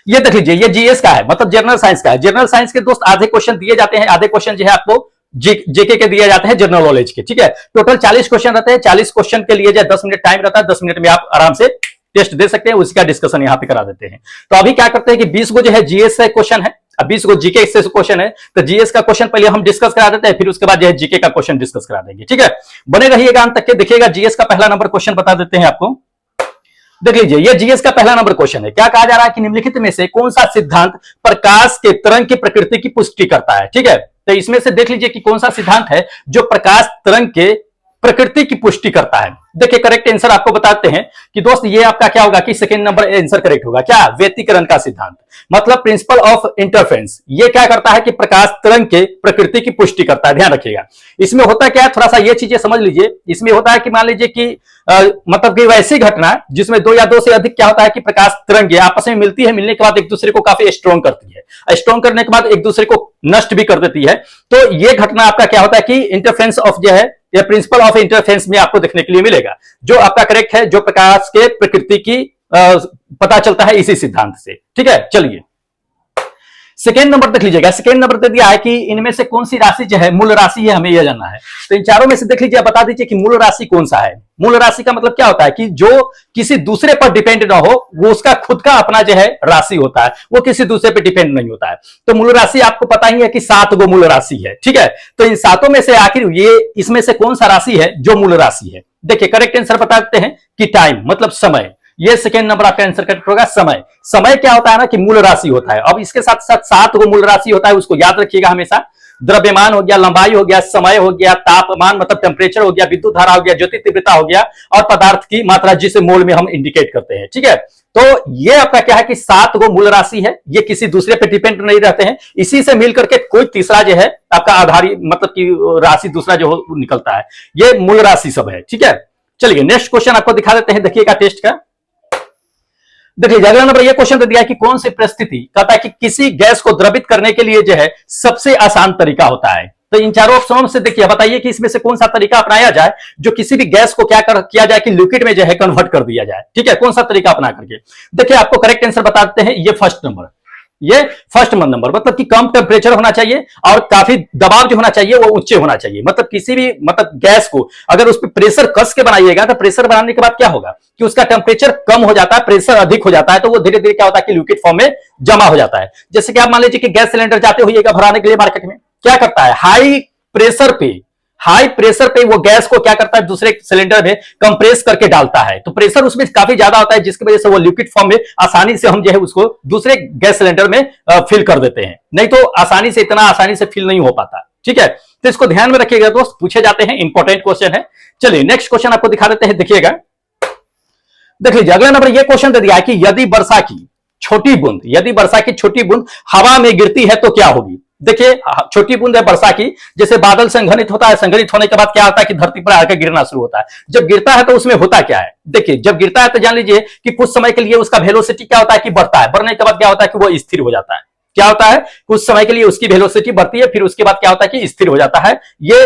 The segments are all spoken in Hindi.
ये देख लीजिए, ये जीएस का है, मतलब जनरल साइंस का है। जनरल साइंस के दोस्त आधे क्वेश्चन दिए जाते हैं, आधे क्वेश्चन जो है आपको जेके के दिए जाते हैं जनरल नॉलेज के। ठीक है, टोटल 40 क्वेश्चन रहते हैं। 40 क्वेश्चन के लिए जो 10 मिनट टाइम रहता है, 10 मिनट में आप आराम से टेस्ट दे सकते हैं, उसका डिस्कशन यहाँ पे करा देते हैं। तो अभी क्या करते हैं कि 20 को जो है जीएस से क्वेश्चन है, अब 20 को जीके से क्वेश्चन है, तो जीएस का क्वेश्चन पहले हम डिस्कस करा देते हैं, फिर उसके बाद जो है जीके का क्वेश्चन डिस्कस करा देंगे। ठीक है, बने रहिएगा अंत तक के। देखिएगा जीएस का पहला नंबर क्वेश्चन बता देते हैं आपको। देख लीजिए, ये जीएस का पहला नंबर क्वेश्चन है। क्या कहा जा रहा है कि निम्नलिखित में से कौन सा सिद्धांत प्रकाश के तरंग की प्रकृति की पुष्टि करता है। ठीक है, तो इसमें से देख लीजिए कि कौन सा सिद्धांत है जो प्रकाश तरंग के प्रकृति की पुष्टि करता है। देखिए करेक्ट आंसर आपको बताते हैं कि दोस्त ये आपका क्या होगा कि सेकंड नंबर आंसर करेक्ट होगा। क्या? व्यतिकरण का सिद्धांत, मतलब प्रिंसिपल ऑफ इंटरफेरेंस। ये क्या करता है कि प्रकाश तरंग के प्रकृति की पुष्टि करता है। ध्यान रखिएगा, इसमें होता क्या है, थोड़ा सा ये चीजें समझ लीजिए। इसमें होता है कि मान लीजिए कि मतलब कि वैसी घटना जिसमें दो या दो से अधिक क्या होता है कि प्रकाश तरंग आपस में मिलती है, मिलने के बाद एक दूसरे को काफी स्ट्रॉन्ग करती है, स्ट्रॉन्ग करने के बाद एक दूसरे को नष्ट भी कर देती है। तो ये घटना आपका क्या होता है कि इंटरफेरेंस ऑफ जो है, ये प्रिंसिपल ऑफ इंटरफेरेंस में आपको देखने के लिए मिलेगा, जो आपका करेक्ट है, जो प्रकाश के प्रकृति की पता चलता है इसी सिद्धांत से। ठीक है, चलिए सेकेंड नंबर देख लीजिएगा। सेकेंड नंबर दे दिया है कि इनमें से कौन सी राशि जो है मूल राशि है, हमें यह जानना है। तो इन चारों में से देख लीजिए, बता दीजिए कि मूल राशि कौन सा है। मूल राशि का मतलब क्या होता है कि जो किसी दूसरे पर डिपेंड ना हो, वो उसका खुद का अपना जो है राशि होता है, वो किसी दूसरे पर डिपेंड नहीं होता है। तो मूल राशि आपको पता ही है कि 7 गो मूल राशि है। ठीक है, तो इन 7 में से आखिर ये इसमें से कौन सा राशि है जो मूल राशि है। देखिए करेक्ट आंसर बता देते हैं कि टाइम, मतलब समय। ये सेकेंड नंबर आपका आंसर करेक्ट होगा, समय। समय क्या होता है ना कि मूल राशि होता है। अब इसके साथ साथ 7 गो मूल राशि होता है, उसको याद रखिएगा हमेशा। द्रव्यमान हो गया, लंबाई हो गया, समय हो गया, तापमान मतलब टेम्परेचर हो गया, विद्युत धारा हो गया, ज्योति तीव्रता हो गया, और पदार्थ की मात्रा जिसे मोल में हम इंडिकेट करते हैं। ठीक है, तो ये आपका क्या है कि 7 गो मूल राशि है, ये किसी दूसरे पे डिपेंड नहीं रहते हैं। इसी से मिलकर के कोई तीसरा जो है आपका आधारी मतलब कि राशि दूसरा जो निकलता है, ये मूल राशि सब है। ठीक है, चलिए नेक्स्ट क्वेश्चन आपको दिखा देते हैं, देखिएगा टेस्ट का। देखिए अगला नंबर ये क्वेश्चन दे दिया है कि कौन सी परिस्थिति कहता है कि किसी गैस को द्रवित करने के लिए जो है सबसे आसान तरीका होता है। तो इन चारों ऑप्शनों से देखिए, बताइए कि इसमें से कौन सा तरीका अपनाया जाए जो किसी भी गैस को किया जाए कि लिक्विड में जो है कन्वर्ट कर दिया जाए। ठीक है, कौन सा तरीका अपना करके। देखिए आपको करेक्ट आंसर बता देते हैं, ये फर्स्ट नंबर, ये फर्स्ट नंबर, मतलब कि कम टेम्परेचर होना चाहिए और काफी दबाव जो होना चाहिए वो ऊंचे होना चाहिए। मतलब किसी भी मतलब गैस को अगर उस पर प्रेशर कस के बनाइएगा, तो प्रेशर बनाने के बाद क्या होगा कि उसका टेम्परेचर कम हो जाता है, प्रेशर अधिक हो जाता है, तो वो धीरे धीरे क्या होता है कि लिक्विड फॉर्म में जमा हो जाता है। जैसे कि आप मान लीजिए कि गैस सिलेंडर जाते होइएगा भराने के लिए मार्केट में, क्या करता है हाई प्रेशर पे वो गैस को क्या करता है दूसरे सिलेंडर में कंप्रेस करके डालता है। तो प्रेशर उसमें काफी ज्यादा होता है, जिसकी वजह से वो लिक्विड फॉर्म में आसानी से हम जो है उसको दूसरे गैस सिलेंडर में फिल कर देते हैं। नहीं तो इतना आसानी से फिल नहीं हो पाता। ठीक है, तो इसको ध्यान में रखिएगा दोस्त, पूछे जाते हैं, इंपॉर्टेंट क्वेश्चन है। चलिए नेक्स्ट क्वेश्चन आपको दिखा देते हैं, देखिएगा। देख लीजिए अगला नंबर ये क्वेश्चन दे दिया है कि यदि वर्षा की छोटी बूंद हवा में गिरती है तो क्या होगी। देखिए छोटी बूंद है वर्षा की, जैसे बादल संघनित होता है, संघनित होने के बाद क्या होता है कि धरती पर आकर गिरना शुरू होता है। जब गिरता है तो उसमें होता क्या है, देखिए जब गिरता है तो जान लीजिए कि कुछ समय के लिए उसका वेलोसिटी क्या होता है कि बढ़ता है, बढ़ने के बाद क्या होता है कि वो स्थिर हो जाता है। क्या होता है, कुछ समय के लिए उसकी वेलोसिटी बढ़ती है, फिर उसके बाद क्या होता है कि स्थिर हो जाता है। ये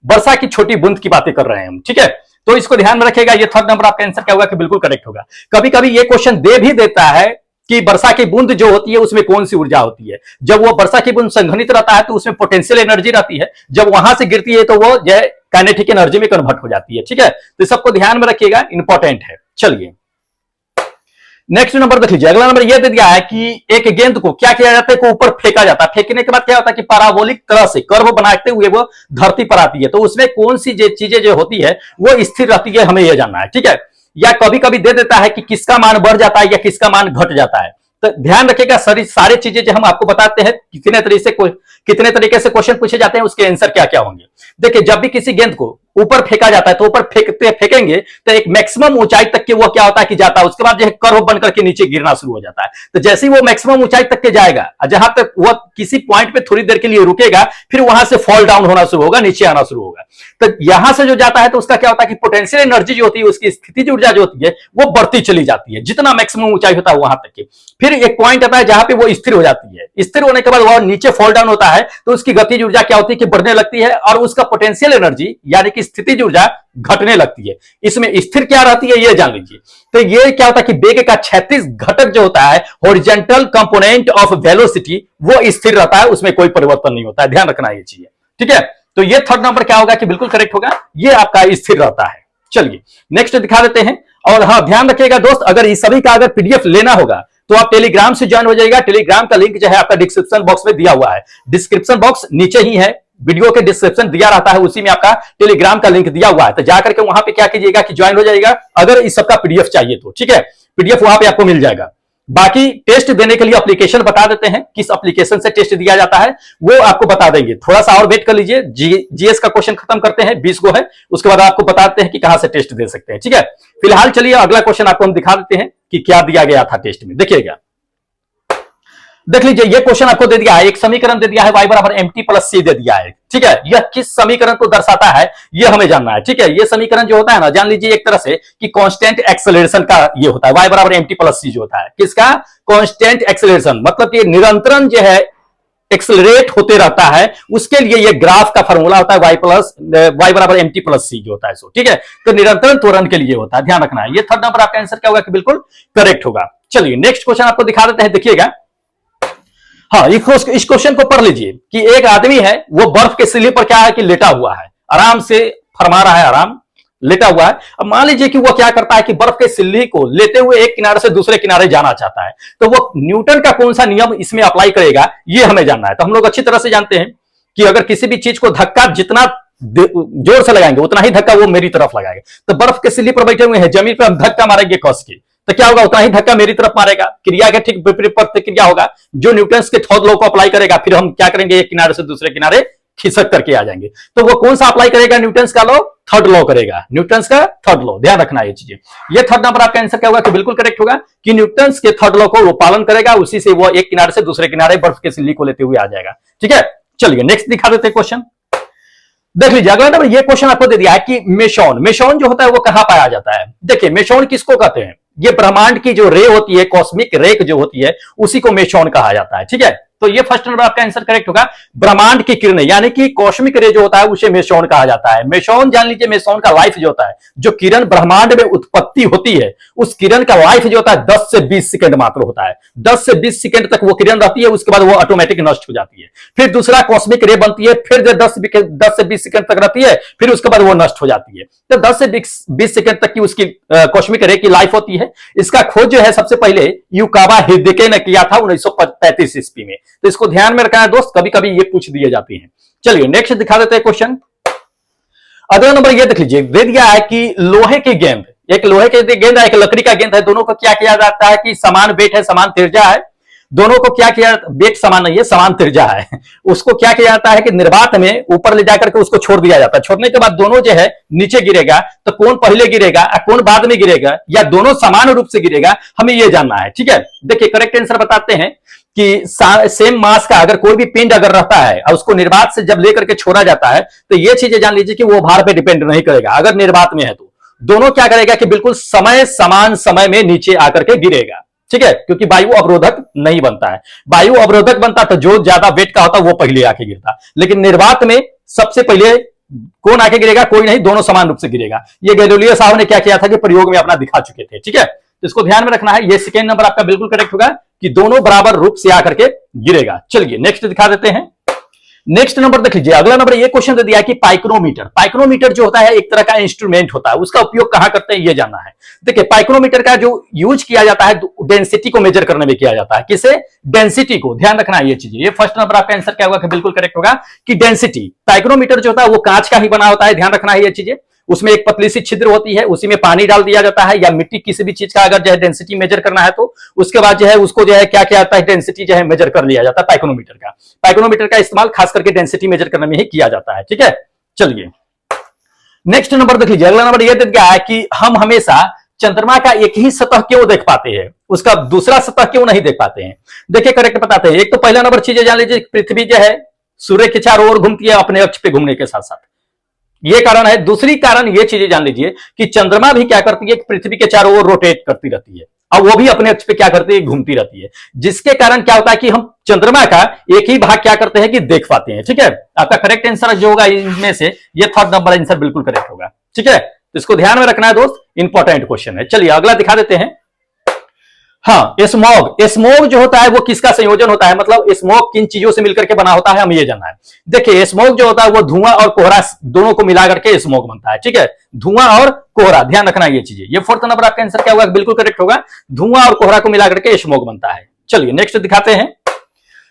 वर्षा की छोटी बूंद की बातें कर रहे हैं हम। ठीक है, तो इसको ध्यान में रखिएगा। ये थर्ड नंबर आपका आंसर क्या होगा कि बिल्कुल करेक्ट होगा। कभी कभी ये क्वेश्चन दे भी देता है कि वर्षा की बूंद जो होती है उसमें कौन सी ऊर्जा होती है। जब वो वर्षा की बूंद संघनित रहता है तो उसमें पोटेंशियल एनर्जी रहती है, जब वहां से गिरती है तो वो जो है काइनेटिक एनर्जी में कन्वर्ट हो जाती है। ठीक है, तो सबको ध्यान में रखिएगा, इंपॉर्टेंट है। चलिए नेक्स्ट नंबर देख लीजिए। अगला नंबर यह दे दिया है कि एक गेंद को क्या किया जाता है कि ऊपर फेंका जाता है, फेंकने के बाद क्या होता है कि पैराबोलिक तरह से कर्व बनाते हुए वो धरती पर आती है। तो उसमें कौन सी चीजें जो होती है वो स्थिर रहती है, हमें यह जानना है। ठीक है, या कभी कभी दे देता है कि किसका मान बढ़ जाता है या किसका मान घट जाता है। तो ध्यान रखिएगा, सारी चीजें जो हम आपको बताते हैं कितने तरीके से क्वेश्चन पूछे जाते हैं, उसके आंसर क्या क्या होंगे। देखिए जब भी किसी गेंद को ऊपर फेंका जाता है तो ऊपर फेंकेंगे तो एक मैक्सिमम ऊंचाई तक के वो क्या होता है कि जाता है, उसके बाद जो है कर्व बनकर के नीचे गिरना शुरू हो जाता है। तो जैसे ही वो मैक्सिमम ऊंचाई तक के जाएगा, जहां तक वो किसी पॉइंट पे थोड़ी देर के लिए रुकेगा, फिर वहां से फॉल डाउन होना शुरू होगा, नीचे आना शुरू होगा। तो यहां से जो जाता है तो उसका क्या होता है कि पोटेंशियल एनर्जी जो होती है, उसकी स्थिति ऊर्जा जो होती है वो बढ़ती चली जाती है, जितना मैक्सिमम ऊंचाई होता है वहां तक की। फिर फिर एक पॉइंट आता है जहां पे वो स्थिर हो जाती है। स्थिर होने के बाद वो नीचे फॉल डाउन होता है, तो उसकी गतिज ऊर्जा क्या होती है कि बढ़ने लगती है और उसका पोटेंशियल एनर्जी यानी कि स्थितिज ऊर्जा घटने लगती है। इसमें स्थिर क्या रहती है ये जान लीजिए। तो ये क्या होता है कि वेग का क्षैतिज घटक जो होता है, हॉरिजॉन्टल कंपोनेंट ऑफ वेलोसिटी, वो स्थिर रहता है, उसमें कोई परिवर्तन नहीं होता है। ध्यान रखना ये चीज, ठीक है। तो ये थर्ड नंबर क्या होगा कि बिल्कुल करेक्ट होगा, ये आपका स्थिर रहता है। चलिए नेक्स्ट दिखा देते हैं। और हाँ, ध्यान रखिएगा दोस्त, अगर इस सभी का अगर पीडीएफ लेना होगा तो आप टेलीग्राम से ज्वाइन हो जाइएगा। टेलीग्राम का लिंक जो है आपका डिस्क्रिप्शन बॉक्स में दिया हुआ है। डिस्क्रिप्शन बॉक्स नीचे ही है, वीडियो के डिस्क्रिप्शन दिया रहता है, उसी में आपका टेलीग्राम का लिंक दिया हुआ है। तो जाकर के वहां पे क्या कीजिएगा कि ज्वाइन हो जाइएगा, अगर इस सबका पीडीएफ चाहिए तो, ठीक है। पीडीएफ वहां पे आपको मिल जाएगा। बाकी टेस्ट देने के लिए एप्लीकेशन बता देते हैं, किस एप्लीकेशन से टेस्ट दिया जाता है वो आपको बता देंगे। थोड़ा सा और वेट कर लीजिए, जीएस का क्वेश्चन खत्म करते हैं, 20 गो है, उसके बाद आपको बताते हैं कि कहां से टेस्ट दे सकते हैं, ठीक है। फिलहाल चलिए अगला क्वेश्चन आपको हम दिखा देते हैं कि क्या दिया गया था टेस्ट में। देखिएगा, देख लीजिए, ये क्वेश्चन आपको दे दिया है, एक समीकरण दे दिया है, y बराबर mt प्लस सी दे दिया है, ठीक है। यह किस समीकरण को दर्शाता है ये हमें जानना है, ठीक है। ये समीकरण जो होता है ना, जान लीजिए एक तरह से कि कांस्टेंट एक्सेलरेशन का ये होता है, y बराबर mt प्लस सी जो होता है, किसका? कांस्टेंट एक्सेलरेशन, मतलब कि निरंतरण जो है एक्सेलरेट होते रहता है, उसके लिए ये ग्राफ का फॉर्मूला होता है y बराबर mt प्लस सी जो होता है, ठीक है। तो निरंतरण त्वरण के लिए होता है, ध्यान रखना है। ये थर्ड नंबर आपका आंसर क्या होगा कि बिल्कुल करेक्ट होगा। चलिए नेक्स्ट क्वेश्चन आपको दिखा देते हैं, देखिएगा। हाँ, इस क्वेश्चन को पढ़ लीजिए कि एक आदमी है, वो बर्फ के सिले पर क्या है कि लेटा हुआ है, आराम से फरमा रहा है, आराम लेटा हुआ है। अब मान लीजिए कि वो क्या करता है कि बर्फ के सिल्ली को लेते हुए एक किनारे से दूसरे किनारे जाना चाहता है, तो वो न्यूटन का कौन सा नियम इसमें अप्लाई करेगा ये हमें जानना है। तो हम लोग अच्छी तरह से जानते हैं कि अगर किसी भी चीज को धक्का जितना जोर से लगाएंगे उतना ही धक्का वो मेरी तरफ लगाएगा। तो बर्फ के सिल्ली पर बैठे हुए हैं, जमीन पर हम धक्का मारेंगे कस के, तो क्या होगा? उतना ही धक्का मेरी तरफ मारेगा। क्रिया के ठीक विपरीत प्रतिक्रिया होगा, जो न्यूटन के थर्ड लॉ को अप्लाई करेगा, फिर हम क्या करेंगे, एक किनारे से दूसरे किनारे खिसक करके आ जाएंगे। तो वो कौन सा अप्लाई करेगा? न्यूटन का लॉ, थर्ड लॉ करेगा, न्यूटन का थर्ड लॉ। ध्यान रखना ये चीजें। ये थर्ड नंबर आपका आंसर क्या होगा कि बिल्कुल करेक्ट होगा कि न्यूटन के थर्ड लॉ को वो पालन करेगा, उसी से वो एक किनारे से दूसरे किनारे बर्फ के सिल्ली को लेते हुए आ जाएगा, ठीक है। चलिए नेक्स्ट दिखा देते हैं क्वेश्चन, देख लीजिए। अगला नंबर ये क्वेश्चन आपको दे दिया है कि मेसॉन, मेसॉन जो होता है वो कहां पाया जाता है। देखिए मेसॉन किसको कहते हैं? ये ब्रह्मांड की जो रे होती है, कॉस्मिक रे जो होती है, उसी को मेसॉन कहा जाता है, ठीक है। तो ये फर्स्ट नंबर आपका आंसर करेक्ट होगा। ब्रह्मांड की किरणें यानी कि कॉस्मिक रे जो होता है उसे मेसॉन कहा जाता है। मेसॉन जान लीजिए, मेसॉन का लाइफ जो होता है, जो किरण ब्रह्मांड में उत्पत्ति होती है, उस किरण का लाइफ जो होता है 10 से 20 सेकंड मात्र होता है। 10 से 20 सेकंड तक वो किरण रहती है, उसके बाद वो ऑटोमेटिक नष्ट हो जाती है। फिर दूसरा कॉस्मिक रे बनती है, फिर 10 से 20 सेकंड तक रहती है, फिर उसके बाद वो नष्ट हो जाती है। तो 10 से 20 सेकंड तक की उसकी कॉस्मिक रे की लाइफ होती है। इसका खोज जो है सबसे पहले युकावा हिदेके ने किया था 1935 ईस्वी में। तो इसको ध्यान में रखना है दोस्त, कभी कभी ये पूछ दिए जाती हैं। चलिए नेक्स्ट दिखा देते हैं क्वेश्चन। अगला नंबर ये देख लीजिए, दे दिया है कि लोहे की गेंद, एक लोहे की गेंद है, एक लकड़ी का गेंद है, दोनों को क्या किया जाता है कि समान वेट है, समान त्रिज्या है, दोनों को क्या किया, वेट समान नहीं है, समान त्रिज्या है, उसको क्या किया जाता है कि निर्वात में ऊपर ले जाकर के उसको छोड़ दिया जाता है। छोड़ने के बाद दोनों जो है नीचे गिरेगा, तो कौन पहले गिरेगा कौन बाद में गिरेगा, या दोनों समान रूप से गिरेगा, हमें यह जानना है, ठीक है। देखिए करेक्ट आंसर बताते हैं कि सेम मास का अगर कोई भी पिंड अगर रहता है और उसको निर्वात से जब लेकर के छोड़ा जाता है, तो ये चीजें जान लीजिए कि वो भार पे डिपेंड नहीं करेगा। अगर निर्वात में है तो दोनों क्या करेगा कि बिल्कुल समान समय में नीचे आकर के गिरेगा, ठीक है, क्योंकि वायु अवरोधक नहीं बनता है। वायु अवरोधक बनता तो जो ज्यादा वेट का होता वो पहले आके गिरता, लेकिन निर्वात में सबसे पहले कौन आके गिरेगा? कोई नहीं, दोनों समान रूप से गिरेगा। ये गैलीलियो साहब ने क्या किया था कि प्रयोग में अपना दिखा चुके थे, ठीक है। तो इसको ध्यान में रखना है। ये सेकेंड नंबर आपका बिल्कुल करेक्ट होगा कि दोनों बराबर रूप से आकर के गिरेगा। चलिए नेक्स्ट दिखा देते हैं। नेक्स्ट नंबर देख लीजिए, अगला नंबर ये क्वेश्चन दे दिया है कि पाइक्रोमीटर, पाइक्रोमीटर जो होता है एक तरह का इंस्ट्रूमेंट होता है, उसका उपयोग कहां करते हैं ये जानना है। देखिए पाइक्रोमीटर का जो यूज किया जाता है डेंसिटी को मेजर करने में किया जाता है। किसे? डेंसिटी को। ध्यान रखना है ये चीजें। ये फर्स्ट नंबर आपका आंसर क्या होगा कि बिल्कुल करेक्ट होगा कि डेंसिटी। पाइक्रोमीटर जो होता है वो कांच का ही बना होता है, ध्यान रखना है ये चीजें। उसमें एक पतली सी छिद्र होती है, उसी में पानी डाल दिया जाता है, या मिट्टी किसी भी चीज का अगर जो है डेंसिटी मेजर करना है तो उसके बाद जो है उसको जो है क्या किया जाता है, डेंसिटी जो है मेजर कर लिया जाता है पाइक्रोमीटर का। पाइक्रोमीटर का इस्तेमाल खास करके डेंसिटी मेजर करने में ही किया जाता है, ठीक है। चलिए नेक्स्ट नंबर देख लीजिए। अगला नंबर यह देख गया है कि हम हमेशा चंद्रमा का एक ही सतह क्यों देख पाते हैं, उसका दूसरा सतह क्यों नहीं देख पाते हैं। देखिए करेक्ट बताते हैं। एक तो पहला नंबर चीजें जान लीजिए, पृथ्वी जो है सूर्य के चारों ओर घूमती है अपने अक्ष पे घूमने के साथ साथ, ये कारण है। दूसरी कारण ये चीजें जान लीजिए कि चंद्रमा भी क्या करती है, पृथ्वी के चारों ओर रोटेट करती रहती है, और वो भी अपने अक्ष पे क्या करती है, घूमती रहती है, जिसके कारण क्या होता है कि हम चंद्रमा का एक ही भाग क्या करते हैं कि देख पाते हैं। ठीक है, आपका करेक्ट आंसर जो होगा इनमें से ये थर्ड नंबर आंसर बिल्कुल करेक्ट होगा। ठीक है, तो इसको ध्यान में रखना है दोस्त, इंपॉर्टेंट क्वेश्चन है। चलिए अगला दिखा देते हैं। हाँ, स्मॉग, स्मॉग जो होता है वो किसका संयोजन होता है, मतलब स्मॉग किन चीजों से मिलकर के बना होता है, हमें ये जानना है। देखिए स्मॉग जो होता है वो धुआं और कोहरा दोनों को मिलाकर के स्मॉग बनता है। ठीक है, धुआं और कोहरा, ध्यान रखना ये चीजें। ये फोर्थ नंबर आपका आंसर क्या होगा, बिल्कुल करेक्ट होगा, धुआं और कोहरा को मिलाकर के स्मॉग बनता है। चलिए नेक्स्ट दिखाते हैं।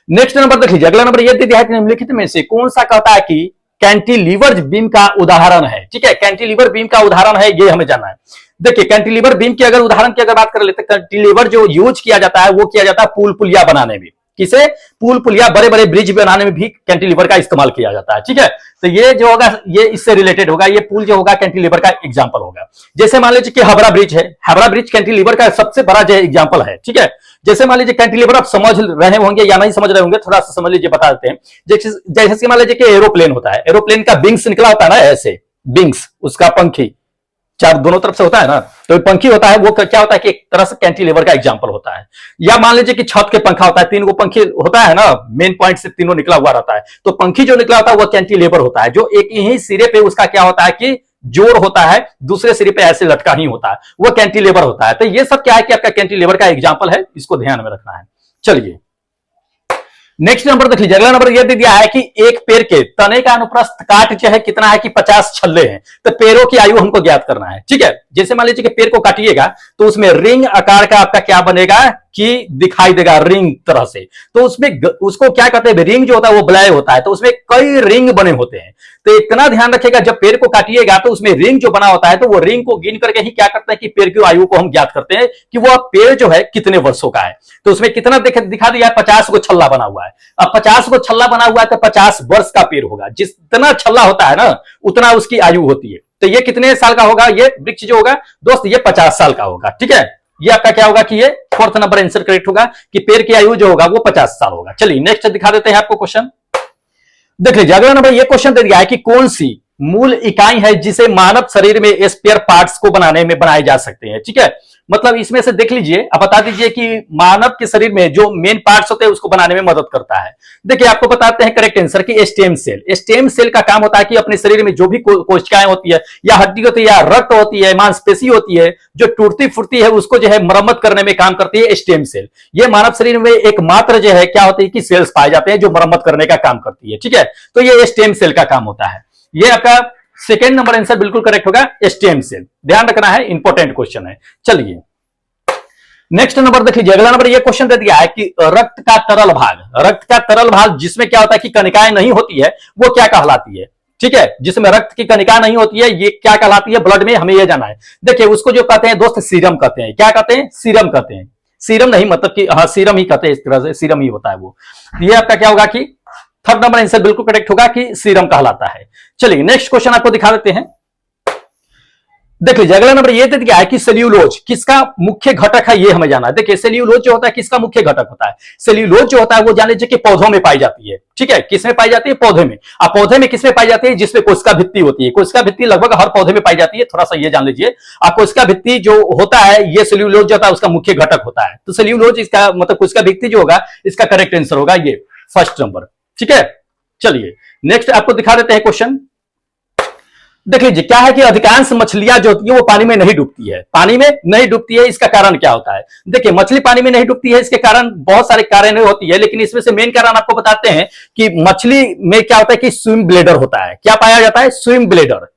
नेक्स्ट नंबर देख लीजिए, अगला नंबर ये दे दिया है कि निम्नलिखित में से कौन सा कहता है कि कैंटिलीवर बीम का उदाहरण है। ठीक है, कैंटिलीवर बीम का उदाहरण है, ये हमें जानना है। देखिए कैंटिलीवर बीम की अगर उदाहरण की अगर बात कर लेते हैं, कैंटिलीवर जो यूज किया जाता है वो किया जाता है पुल पुलिया बनाने में। किसे, पुल पुलिया, बड़े बड़े ब्रिज बनाने में भी कैंटिलीवर का इस्तेमाल किया जाता है। ठीक है, तो ये जो होगा ये इससे रिलेटेड होगा, ये पुल जो होगा कैंटिलीवर का एग्जांपल होगा। जैसे मान लीजिए कि हावड़ा ब्रिज है, हावड़ा ब्रिज कैंटिलीवर का सबसे बड़ा जो एग्जांपल है। ठीक है, जैसे मान लीजिए कैंटिलीवर आप समझ रहे होंगे या नहीं समझ रहे होंगे, थोड़ा सा समझ लीजिए, बता देते हैं। जैसे मान लीजिए कि एरोप्लेन होता है, एरोप्लेन का विंग्स निकला होता है ना, ऐसे विंग्स, उसका पंखी चार दोनों तरफ से होता है ना, तो पंखी होता है वो क्या होता है कि एक तरह से कैंटिलीवर का एग्जांपल होता है। या मान लीजिए कि छत के पंखा होता है, तीन को पंखी होता है ना, मेन पॉइंट से तीनों निकला हुआ रहता है, तो पंखी जो निकला होता है वो कैंटिलीवर होता है, जो एक ही सिरे पे उसका क्या होता है कि जोर होता है, दूसरे सिरे पे ऐसे लटका ही होता है, वो कैंटिलीवर होता है। तो ये सब क्या है कि आपका कैंटिलीवर का एग्जांपल है, इसको ध्यान में रखना है। चलिए नेक्स्ट नंबर देख लीजिए, अगला नंबर यह दे दिया है कि एक पेड़ के तने का अनुप्रस्थ काट जो है कितना है कि 50 छल्ले हैं, तो पेड़ों की आयु हमको ज्ञात करना है। ठीक है, जैसे मान लीजिए कि पेड़ को काटिएगा तो उसमें रिंग आकार का आपका क्या बनेगा कि दिखाई देगा, रिंग तरह से, तो उसमें उसको क्या कहते हैं, रिंग जो होता है वो बलय होता है, तो उसमें कई रिंग बने होते हैं। तो इतना ध्यान रखिएगा, जब पेड़ को काटिएगा तो उसमें रिंग जो बना होता है, तो वो रिंग को गिन करके ही क्या करते हैं कि पेड़ की आयु को हम ज्ञात करते हैं कि वो पेड़ जो है कितने वर्षों का है। तो उसमें कितना दिखा दिया है, 50 को छल्ला बना हुआ है। अब 50 को छल्ला बना हुआ है तो 50 वर्ष का पेड़ होगा, जितना छल्ला होता है ना उतना उसकी आयु होती है। तो ये कितने साल का होगा, ये वृक्ष जो होगा दोस्त ये 50 साल का होगा। ठीक है, ये आपका क्या होगा कि ये फोर्थ नंबर आंसर करेक्ट होगा कि पेड़ की आयु जो होगा वो 50 साल होगा। चलिए नेक्स्ट दिखा देते हैं आपको क्वेश्चन, देख लीजिए। अगला नंबर ये क्वेश्चन दे दिया है कि कौन सी मूल इकाई है जिसे मानव शरीर में स्पेयर पार्ट्स को बनाने में बनाए जा सकते हैं। ठीक है, मतलब इसमें से देख लीजिए, आप बता दीजिए कि मानव के शरीर में जो मेन पार्ट्स होते हैं उसको बनाने में मदद करता है। देखिए आपको बताते हैं करेक्ट आंसर कि स्टेम सेल। स्टेम सेल का काम होता है कि अपने शरीर में जो भी कोशिकाएं होती है, या हड्डी होती है, या रक्त होती है, मांसपेशी होती है, जो टूटती फूटती है उसको जो है मरम्मत करने में काम करती है स्टेम सेल। ये मानव शरीर में एकमात्र जो है क्या होती है कि सेल्स पाए जाते हैं जो मरम्मत करने का काम करती है। ठीक है, तो ये स्टेम सेल का काम होता है। ये आपका सेकेंड नंबर आंसर बिल्कुल करेक्ट होगा, स्टेम सेल, ध्यान रखना है, इंपॉर्टेंट क्वेश्चन है। चलिए नेक्स्ट नंबर देख लीजिए, अगला नंबर ये क्वेश्चन दे दिया है कि रक्त का तरल भाग, रक्त का तरल भाग जिसमें क्या होता है कि कणिकाएं नहीं होती है वो क्या कहलाती है। ठीक है, जिसमें रक्त की कणिका नहीं होती है ये क्या कहलाती है ब्लड में, हमें ये जाना है। देखिए उसको जो कहते हैं दोस्त सीरम कहते हैं। क्या कहते हैं, सीरम कहते हैं। सीरम नहीं मतलब कि हाँ सीरम ही कहते हैं, इस तरह से सीरम ही होता है वो। ये आपका क्या होगा कि थर्ड नंबर आंसर बिल्कुल करेक्ट होगा कि सीरम कहलाता है। चलिए नेक्स्ट क्वेश्चन आपको दिखा देते हैं, देख लीजिए। अगला नंबर ये दे दिया है कि सेल्यूलोज किसका मुख्य घटक है, ये हमें जाना है। देखिए सेल्यूलोज जो होता है किसका मुख्य घटक होता है। सेल्यूलोज जो होता है वो जान लीजिए कि पौधों में पाई जाती है। ठीक है, किसमें पाई जाती है, पौधे में। अब पौधे में किसमें पाई जाती है, जिसमें कोशिका भित्ति होती है। कोशिका भित्ति लगभग हर पौधे में पाई जाती है, थोड़ा सा ये जान लीजिए। अब कोशिका भित्ति जो होता है ये सेल्यूलोज जो होता है उसका मुख्य घटक होता है। तो सेल्यूलोज इसका मतलब कोशिका भित्ति जो होगा इसका करेक्ट आंसर होगा ये फर्स्ट नंबर। ठीक है, चलिए नेक्स्ट आपको दिखा देते हैं क्वेश्चन, देख लीजिए। क्या है कि अधिकांश मछलियां जो होती है वो पानी में नहीं डूबती है, पानी में नहीं डूबती है। इसका कारण क्या होता है, देखिए मछली पानी में नहीं डूबती है, इसके कारण बहुत सारे कारण होती है, लेकिन इसमें से मेन कारण आपको बताते हैं कि मछली में क्या होता है कि स्विम ब्लेडर होता है। क्या पाया जाता है, स्विम ब्लेडर,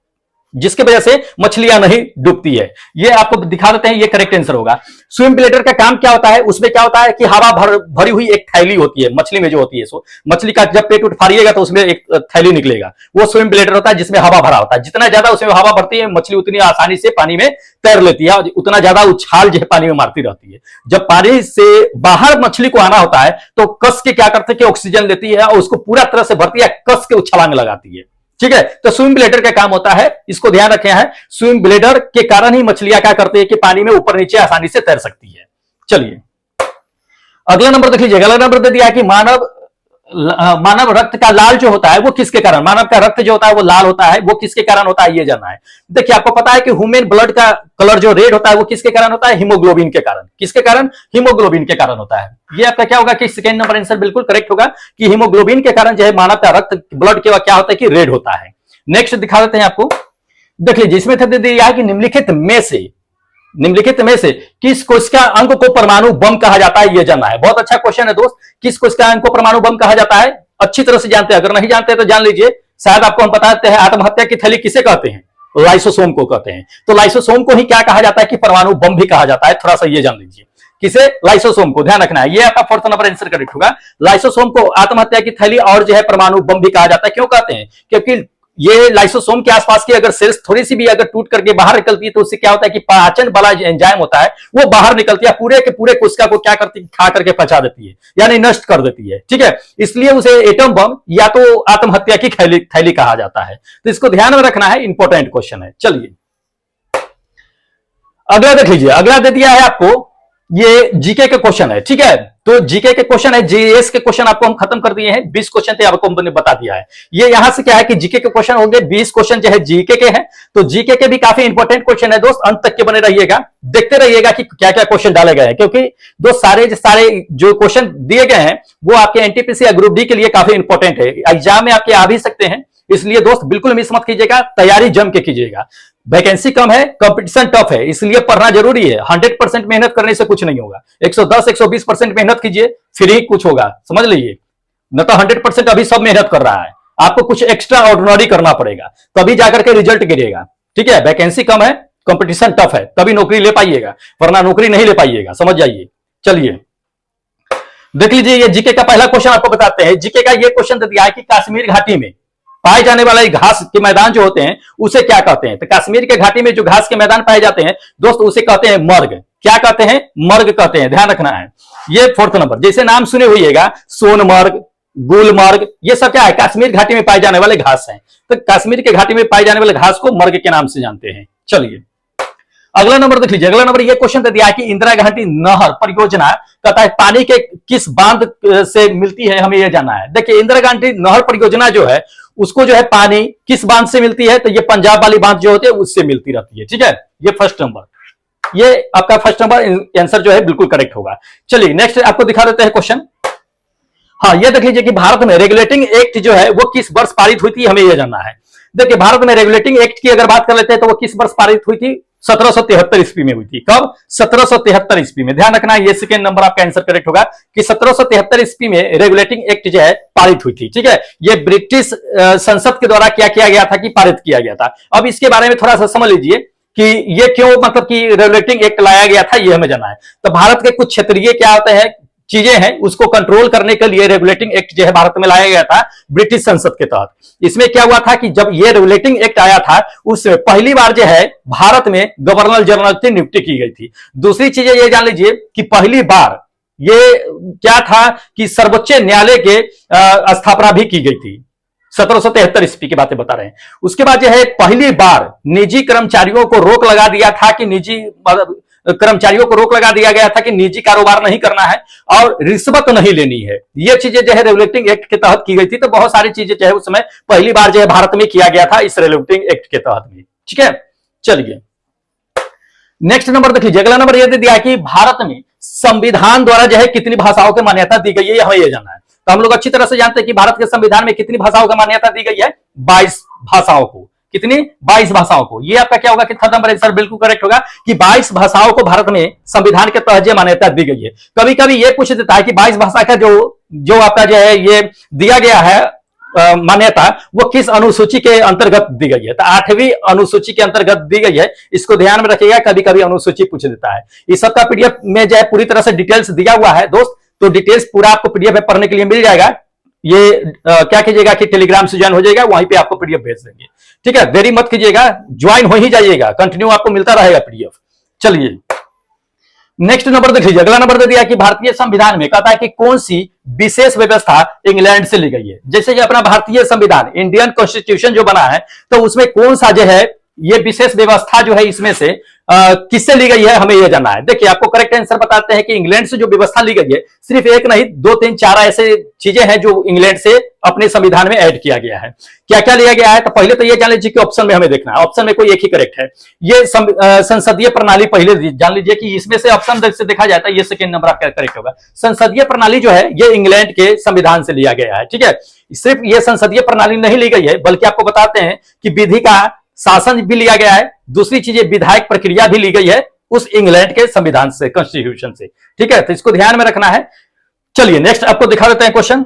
जिसकी वजह से मछलियां नहीं डूबती है। ये आपको दिखा देते हैं, ये करेक्ट आंसर होगा। स्विम ब्लेडर का काम क्या होता है, उसमें क्या होता है कि हवा भरी हुई एक थैली होती है मछली में जो होती है। सो मछली का जब पेट उठ फाड़िएगा तो उसमें एक थैली निकलेगा, वो स्विम ब्लेडर होता है जिसमें हवा भरा होता है। जितना ज्यादा उसमें हवा भरती है मछली उतनी आसानी से पानी में तैर लेती है, उतना ज्यादा उछाल जो है पानी में मारती रहती है। जब पानी से बाहर मछली को आना होता है तो कस के क्या करते हैं कि ऑक्सीजन लेती है और उसको पूरा तरह से भरती है, कस के उछलांग लगाती है। ठीक है, तो स्विम ब्लेडर का काम होता है, इसको ध्यान रखें है। स्विम ब्लेडर के कारण ही मछलियां क्या करती है कि पानी में ऊपर नीचे आसानी से तैर सकती है। चलिए अगला नंबर देख लीजिए, अगला नंबर दे दिया है कि मानव मानव रक्त का लाल जो होता है वो किसके कारण, मानव का रक्त जो होता है वो लाल होता है, वो किसके कारण होता है ये जानना है। देखिए आपको पता है कि ह्यूमन ब्लड का कलर जो रेड होता है वो किसके कारण होता है, हीमोग्लोबिन के कारण। किसके कारण, हीमोग्लोबिन के कारण होता है। ये आपका क्या होगा कि सेकंड नंबर आंसर बिल्कुल करेक्ट होगा कि हीमोग्लोबिन के कारण जो है मानव का रक्त ब्लड के क्या होता है कि रेड होता है। नेक्स्ट दिखा देते हैं आपको, देख लीजिए इसमें दे दिया है कि निम्नलिखित में से किस कोशिका अंग को परमाणु बम कहा जाता है ये जानना है। बहुत अच्छा क्वेश्चन है दोस्त, किस कोशिका अंग को परमाणु बम कहा जाता है, अच्छी तरह से जानते हैं, अगर नहीं जानते तो जान लीजिए। शायद आपको हम बताते हैं आत्महत्या की थैली किसे कहते हैं, लाइसोसोम को कहते हैं। तो लाइसोसोम को ही क्या कहा जाता है कि परमाणु बम भी कहा जाता है, थोड़ा सा ये जान लीजिए। किसे, लाइसोसोम को, ध्यान रखना है। ये आपका फोर्थ नंबर आंसर करेक्ट होगा। लाइसोसोम को आत्महत्या की थैली और जो है परमाणु बम भी कहा जाता है। क्यों कहते हैं, क्योंकि ये लाइसोसोम के आसपास की अगर सेल्स थोड़ी सी भी अगर टूट करके बाहर निकलती है तो उससे क्या होता है कि पाचन वाला एंजाइम होता है वो बाहर निकलती है, पूरे के पूरे कोशिका को क्या करती है, खा करके पचा देती है, यानी नष्ट कर देती है। ठीक है, इसलिए उसे एटम बम या तो आत्महत्या की थैली कहा जाता है। तो इसको ध्यान में रखना है, इंपॉर्टेंट क्वेश्चन है। चलिए अगला देख लीजिए, अगला दे दिया है आपको, ये जीके के क्वेश्चन है। ठीक है, तो जीके के क्वेश्चन है, जीएस के क्वेश्चन आपको हम खत्म कर दिए हैं। 20 क्वेश्चन थे, आपको हमने बता दिया है। ये यहां से क्या है कि जीके के क्वेश्चन होंगे, 20 क्वेश्चन जो है जीके के हैं। तो जीके के भी काफी इंपॉर्टेंट क्वेश्चन है दोस्त, अंत तक के बने रहिएगा, देखते रहिएगा कि क्या क्या क्वेश्चन डाले गए हैं, क्योंकि दोस्त सारे जो क्वेश्चन दिए गए हैं वो आपके एनटीपीसी या ग्रुप डी के लिए काफी इंपॉर्टेंट है, एग्जाम में आपके आ भी सकते हैं। इसलिए दोस्त बिल्कुल मिस मत कीजिएगा, तैयारी जम के कीजिएगा। वैकेंसी कम है, कंपटीशन टफ है, इसलिए पढ़ना जरूरी है। 100% मेहनत करने से कुछ नहीं होगा। 110-120% मेहनत कीजिए, फिर ही कुछ होगा, समझ लीजिए। न तो 100% अभी सब मेहनत कर रहा है, आपको कुछ एक्स्ट्रा ऑर्डिनरी करना पड़ेगा, तभी जाकर के रिजल्ट गिरेगा। ठीक है, वैकेंसी कम है, कंपटीशन टफ है, तभी नौकरी ले पाइएगा, वरना नौकरी नहीं ले पाइएगा, समझ जाइए। चलिए देख लीजिए, ये जीके का पहला क्वेश्चन आपको बताते हैं। जीके का ये क्वेश्चन दे दिया है कि कश्मीर घाटी में पाए जाने वाले घास के मैदान जो होते हैं उसे क्या कहते हैं। तो कश्मीर के घाटी में जो घास के मैदान पाए जाते हैं दोस्त, उसे कहते हैं मर्ग। क्या कहते हैं, मर्ग कहते हैं, ध्यान रखना है। ये फोर्थ नंबर, जैसे नाम सुने हुईएगा, सोनमर्ग, गुलमर्ग, ये सब क्या है, कश्मीर घाटी में पाए जाने वाले घास हैं। तो कश्मीर के घाटी में पाए जाने वाले घास को मर्ग के नाम से जानते हैं। चलिए अगला नंबर देख लीजिए, अगला नंबर ये क्वेश्चन दे दिया है कि इंदिरा गांधी नहर परियोजना कहता है पानी के किस बांध से मिलती है, हमें यह जानना है। देखिए इंदिरा गांधी नहर परियोजना जो है उसको जो है पानी किस बांध से मिलती है, तो ये पंजाब वाली बांध जो होती है उससे मिलती रहती है। ठीक है, ये फर्स्ट नंबर, ये आपका फर्स्ट नंबर आंसर जो है बिल्कुल करेक्ट होगा। चलिए नेक्स्ट आपको दिखा देते हैं क्वेश्चन। हाँ, ये देख लीजिए कि भारत में रेगुलेटिंग एक्ट जो है वो किस वर्ष पारित हुई थी, हमें यह जानना है। देखिए भारत में रेगुलेटिंग एक्ट की अगर बात कर लेते हैं तो वो किस वर्ष पारित हुई थी, 1773 ईस्वी में हुई थी। कब, 1773 ईस्वी में। ध्यान रखना, ये सेकंड नंबर आपका आंसर करेक्ट होगा कि 1773 ईस्वी में रेगुलेटिंग एक्ट जो है पारित हुई थी। ठीक है, ये ब्रिटिश संसद के द्वारा क्या किया गया था कि पारित किया गया था। अब इसके बारे में थोड़ा सा समझ लीजिए कि ये क्यों, मतलब कि रेगुलेटिंग एक्ट लाया गया था, ये हमें जानना है। तो भारत के कुछ क्षेत्रीय क्या होते हैं चीजें हैं, उसको कंट्रोल करने के लिए रेगुलेटिंग एक्ट जो है भारत में लाया गया था ब्रिटिश संसद के तहत। इसमें क्या हुआ था कि जब ये रेगुलेटिंग एक्ट आया था उसमें पहली बार जो है भारत में गवर्नर जनरल की नियुक्ति की गई थी। दूसरी चीज ये जान लीजिए कि पहली बार ये क्या था कि सर्वोच्च न्यायालय के स्थापना भी की गई थी। 1773 ईस्वी की बातें बता रहे हैं। उसके बाद जो है पहली बार निजी कर्मचारियों को रोक लगा दिया था कि निजी कारोबार नहीं करना है और रिश्वत नहीं लेनी है। ये चीजें जो है रेगुलेटिंग एक्ट के तहत की गई थी। तो बहुत सारी चीजें जो है उस समय पहली बार जो है भारत में किया गया था इस रेगुलेटिंग एक्ट के तहत भी। ठीक है, चलिए नेक्स्ट नंबर देख लीजिए, अगला नंबर यह दे दिया है कि भारत में संविधान द्वारा जो है कितनी भाषाओं की मान्यता दी गई है, हमें यह जानना है। तो हम लोग अच्छी तरह से जानते हैं कि भारत के संविधान में कितनी भाषाओं की मान्यता दी गई है, 22 भाषाओं को। कितनी, 22 भाषाओं को। ये आपका क्या होगा कि थर्ड नंबर आंसर बिल्कुल करेक्ट होगा कि 22 भाषाओं को भारत में संविधान के तहत मान्यता दी गई है। कभी कभी ये पूछ देता है कि 22 भाषा का जो आपका जो है ये दिया गया है मान्यता, वो किस अनुसूची के अंतर्गत दी गई है। तो 8वीं अनुसूची के अंतर्गत दी गई है, इसको ध्यान में रखिएगा, कभी कभी अनुसूची पूछ देता है। इस सब का पीडीएफ में जो है पूरी तरह से डिटेल्स दिया हुआ है दोस्त, तो डिटेल्स पूरा आपको पीडीएफ में पढ़ने के लिए मिल जाएगा। ये क्या कीजिएगा कि टेलीग्राम से ज्वाइन हो जाएगा, वहीं पे आपको पीडीएफ भेज देंगे। ठीक है, देरी मत कीजिएगा, ज्वाइन हो ही जाइएगा, कंटिन्यू आपको मिलता रहेगा पीडीएफ। चलिए नेक्स्ट नंबर देख लीजिए, अगला नंबर दे दिया कि भारतीय संविधान में कहता है कि कौन सी विशेष व्यवस्था इंग्लैंड से ली गई है। जैसे कि अपना भारतीय संविधान इंडियन कॉन्स्टिट्यूशन जो बना है, तो उसमें कौन सा जो है ये विशेष व्यवस्था जो है इसमें से किससे ली गई है, हमें यह जानना है। देखिए आपको करेक्ट आंसर बताते हैं कि इंग्लैंड से जो व्यवस्था ली गई है, सिर्फ एक नहीं, 2 3 4 ऐसे चीजें हैं जो इंग्लैंड से अपने संविधान में ऐड किया गया है। क्या क्या लिया गया है, तो पहले तो ये जान लीजिए कि ऑप्शन में हमें देखना है, ऑप्शन में कोई एक ही करेक्ट है। ये संसदीय प्रणाली पहले जान लीजिए कि इसमें से ऑप्शन से देखा जाता है, ये सेकेंड नंबर आपका करेक्ट होगा। संसदीय प्रणाली जो है ये इंग्लैंड के संविधान से लिया गया है, ठीक है। सिर्फ ये संसदीय प्रणाली नहीं ली गई है, बल्कि आपको बताते हैं कि विधि का शासन भी लिया गया है, दूसरी चीजें विधायक प्रक्रिया भी ली गई है उस इंग्लैंड के संविधान से, कॉन्स्टिट्यूशन से, ठीक है। तो इसको ध्यान में रखना है। चलिए नेक्स्ट आपको दिखा देते हैं क्वेश्चन,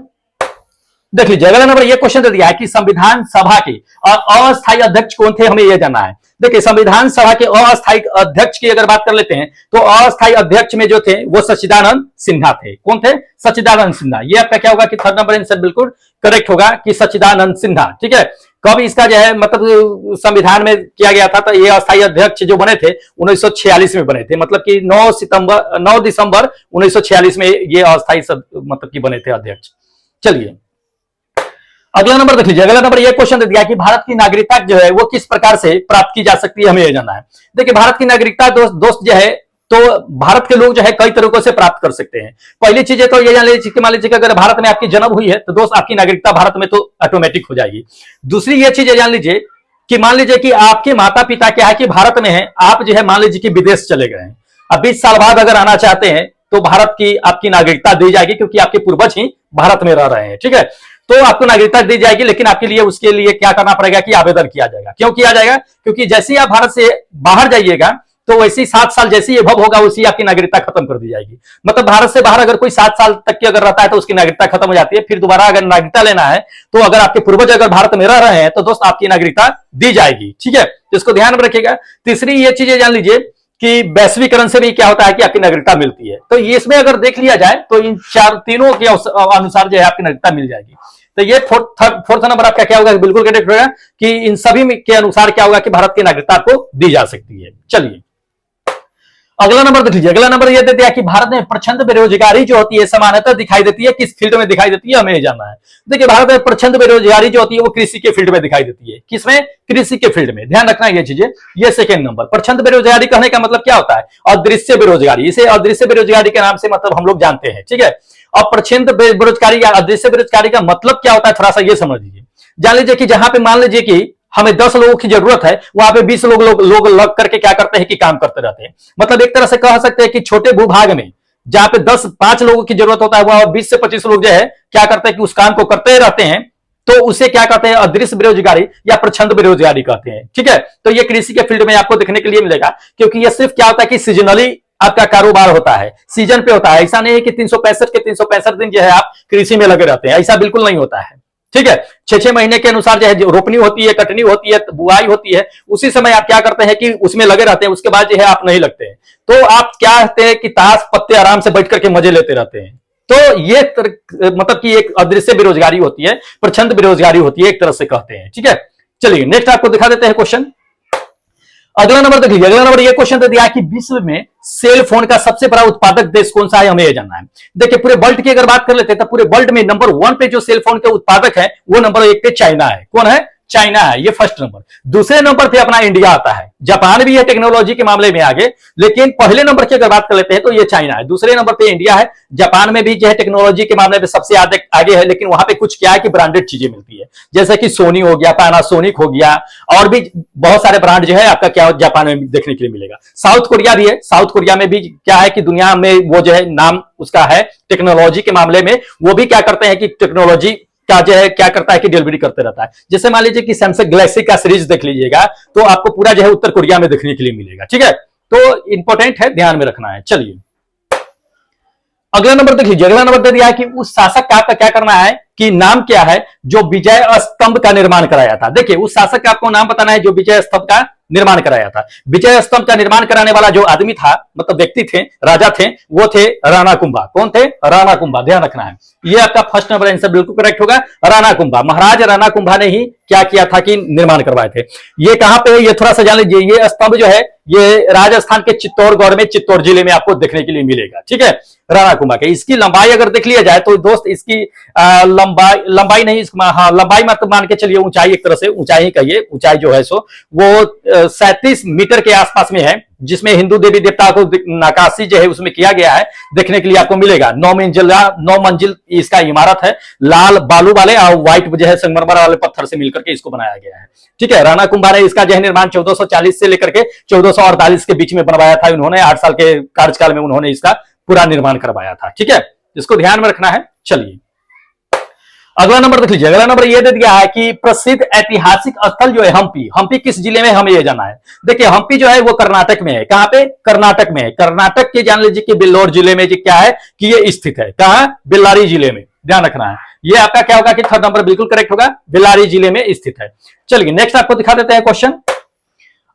देख लीजिए। अगला नंबर ये क्वेश्चन दे दिया है कि संविधान सभा के अस्थायी अध्यक्ष कौन थे, हमें यह जानना है। देखिए संविधान सभा के अस्थायी अध्यक्ष की अगर बात कर लेते हैं तो अस्थायी अध्यक्ष में जो थे वो सच्चिदानंद सिन्हा थे। कौन थे, सच्चिदानंद सिन्हा। ये आपका क्या होगा कि थर्ड नंबर आंसर बिल्कुल करेक्ट होगा कि सच्चिदानंद सिन्हा, ठीक है। कब इसका जो है मतलब संविधान में किया गया था, तो ये अस्थायी अध्यक्ष जो बने थे 1946 में बने थे, मतलब कि 9 दिसंबर 1946 में ये अस्थायी मतलब कि बने थे अध्यक्ष। चलिए अगला नंबर देख लीजिए। अगला नंबर ये क्वेश्चन दे दिया कि भारत की नागरिकता जो है वो किस प्रकार से प्राप्त की जा सकती है, हमें यह जानना है। देखिए भारत की नागरिकता दोस्त जो है, तो भारत के लोग जो है कई तरीकों से प्राप्त कर सकते हैं। पहली चीज है तो ये जान लीजिए कि मान लीजिए कि अगर भारत में आपकी जन्म हुई है तो दोस्त आपकी नागरिकता भारत में तो ऑटोमेटिक हो जाएगी। दूसरी ये चीज जान लीजिए कि मान लीजिए कि आपके माता पिता क्या है कि भारत में है, आप जो है मान लीजिए कि विदेश चले गए हैं, अब 20 साल बाद अगर आना चाहते हैं तो भारत की आपकी नागरिकता दी जाएगी, क्योंकि आपके पूर्वज ही भारत में रह रहे हैं, ठीक है। तो आपको नागरिकता दी जाएगी, लेकिन आपके लिए उसके लिए क्या करना पड़ेगा कि आवेदन किया जाएगा। क्यों किया जाएगा, क्योंकि जैसे ही आप भारत से बाहर जाइएगा तो वैसे ही 7 साल जैसे ही एभव होगा उसी आपकी नागरिकता खत्म कर दी जाएगी। मतलब भारत से बाहर अगर कोई 7 साल तक की अगर रहता है तो उसकी नागरिकता खत्म हो जाती है। फिर दोबारा अगर नागरिकता लेना है तो अगर आपके पूर्वज अगर भारत में रह रहे हैं तो दोस्त आपकी नागरिकता दी जाएगी, ठीक है। तो इसको ध्यान में रखिएगा। तीसरी ये चीजें जान लीजिए कि वैश्वीकरण से भी क्या होता है कि आपकी नागरिकता मिलती है। तो इसमें अगर देख लिया जाए तो इन तीनों के अनुसार जो है आपकी नागरिकता मिल जाएगी। तो ये फोर्थ नंबर आपका क्या होगा, बिल्कुल करेक्ट होगा कि इन सभी के अनुसार क्या होगा कि भारत की नागरिकता आपको दी जा सकती है। चलिए अगला नंबर देख लीजिए। अगला नंबर ये दे दिया कि भारत में प्रचंड बेरोजगारी जो होती है सामान्यतः दिखाई देती है किस फील्ड में दिखाई देती है, हमें जानना है। देखिए भारत में प्रचंड बेरोजगारी जो होती है वो कृषि के फील्ड में दिखाई देती है। किसमें, कृषि के फील्ड में। ध्यान रखना ये चीजें। ये सेकंड नंबर। प्रचंड बेरोजगारी कहने का मतलब क्या होता है, अदृश्य बेरोजगारी। इसे अदृश्य बेरोजगारी के नाम से मतलब हम लोग जानते हैं, ठीक है। और प्रचंड बेरोजगारी या अदृश्य बेरोजगारी का मतलब क्या होता है, थोड़ा सा ये समझ लीजिए। जान लीजिए कि जहां पे मान लीजिए कि हमें 10 लोगों की जरूरत है, वहां पे 20 लोग लग करके क्या करते हैं कि काम करते रहते हैं। मतलब एक तरह से कह सकते हैं कि छोटे भूभाग में जहां पे 5 लोगों की जरूरत होता है वहां 20 से 25 लोग जो है क्या करते हैं कि उस काम को करते रहते हैं। तो उसे क्या कहते हैं, अदृश्य बेरोजगारी या प्रचंड बेरोजगारी कहते हैं, ठीक है। तो ये कृषि के फील्ड में आपको देखने के लिए मिलेगा, क्योंकि ये सिर्फ क्या होता है कि सीजनली आपका कारोबार होता है, सीजन पे होता है। ऐसा नहीं है कि 365 के 365 दिन जो है आप कृषि में लगे रहते हैं, ऐसा बिल्कुल नहीं होता है, ठीक है। 6-6 महीने के अनुसार जो है रोपनी होती है, कटनी होती है, बुआई होती है, उसी समय आप क्या करते हैं कि उसमें लगे रहते हैं। उसके बाद जो है आप नहीं लगते हैं, तो आप क्या कहते हैं कि ताश पत्ते आराम से बैठ करके मजे लेते रहते हैं। तो ये मतलब कि एक अदृश्य बेरोजगारी होती है, प्रचंड बेरोजगारी होती है, एक तरह से कहते हैं, ठीक है। चलिए नेक्स्ट आपको दिखा देते हैं क्वेश्चन। अगला नंबर देख लीजिए। अगला नंबर ये क्वेश्चन दे दिया है कि विश्व में सेल फोन का सबसे बड़ा उत्पादक देश कौन सा है, हमें यह जानना है। देखिए पूरे वर्ल्ड की अगर बात कर लेते हैं तो पूरे वर्ल्ड में नंबर 1 पे जो सेल फोन के उत्पादक है वो नंबर 1 पे चाइना है। कौन है, चाइना है, ये फर्स्ट नंबर। दूसरे नंबर पे अपना इंडिया आता है। जापान भी है टेक्नोलॉजी के मामले में आगे, लेकिन पहले नंबर की अगर बात कर लेते हैं तो ये चाइना है। दूसरे नंबर पे इंडिया है। जापान में भी जो है टेक्नोलॉजी के मामले में सबसे आगे है, लेकिन वहां पे कुछ क्या है कि ब्रांडेड चीजें मिलती है, जैसे कि सोनी हो गया, पैनासोनिक हो गया, और भी बहुत सारे ब्रांड जो है आपका क्या जापान में देखने के लिए मिलेगा। साउथ कोरिया भी है। साउथ कोरिया में भी क्या है कि दुनिया में वो जो है नाम उसका है टेक्नोलॉजी के मामले में, वो भी क्या करते हैं कि टेक्नोलॉजी क्या जो है क्या करता है कि डिलीवरी करते रहता है। जैसे मान लीजिए कि सैमसंग गैलेक्सी का सीरीज देख लीजिएगा तो आपको पूरा जो है उत्तर कोरिया में देखने के लिए मिलेगा, ठीक है। तो इंपॉर्टेंट है, ध्यान में रखना है। चलिए अगला नंबर देख लीजिए। अगला नंबर दे दिया है कि उस शासक का क्या करना है कि नाम क्या है जो विजय स्तंभ का निर्माण कराया था। देखिए उस शासक का आपको नाम बताना है जो विजय स्तंभ का निर्माण कराया था। विजय स्तंभ का निर्माण कराने वाला जो आदमी था, मतलब व्यक्ति थे, राजा थे, वो थे राणा कुंभा। कौन थे, राणा कुंभा। ध्यान रखना है, ये आपका फर्स्ट नंबर आंसर बिल्कुल करेक्ट होगा। राणा कुंभा, महाराज राणा कुंभा ने ही क्या किया था कि निर्माण करवाए थे। ये कहां पे है ये थोड़ा सा जान लीजिए। ये स्तंभ जो है ये राजस्थान के चित्तौड़गढ़ में, चित्तौड़ जिले में आपको देखने के लिए मिलेगा, ठीक है। राणा कुंभा के। इसकी लंबाई अगर देख लिया जाए तो दोस्त इसकी लंबाई नहीं, हाँ लंबाई मतलब मान के चलिए ऊंचाई, एक तरह से ऊंचाई कहिए, ऊंचाई जो है सो वो 37 मीटर के आसपास में है, जिसमें हिंदू देवी देवता को नक्काशी जो है उसमें किया गया है, देखने के लिए आपको मिलेगा। 9 मंजिल इसका इमारत है, लाल बालू वाले और व्हाइट जो है संगमरमर वाले पत्थर से मिलकर के इसको बनाया गया है। ठीक है, राणा कुंभा ने इसका जो है निर्माण 1440 से लेकर के 1448 के बीच में बनवाया था उन्होंने। 8 साल के कार्यकाल में उन्होंने इसका पूरा निर्माण करवाया था। ठीक है, इसको ध्यान में रखना है। चलिए अगला नंबर देख लीजिए। अगला नंबर ये दे दिया है कि प्रसिद्ध ऐतिहासिक स्थल जो है हम्पी, हम्पी किस जिले में, हमें ये जाना है। देखिए हम्पी जो है वो कर्नाटक में है। कहां पे? कर्नाटक में है। कर्नाटक के जान लीजिए कि बिल्लोर जिले में क्या है कि ये स्थित है। कहां? बेल्लारी जिले में, ध्यान रखना है। ये आपका क्या होगा कि थर्ड नंबर बिल्कुल करेक्ट होगा, बेल्लारी जिले में स्थित है। चलिए नेक्स्ट आपको दिखा देते हैं क्वेश्चन।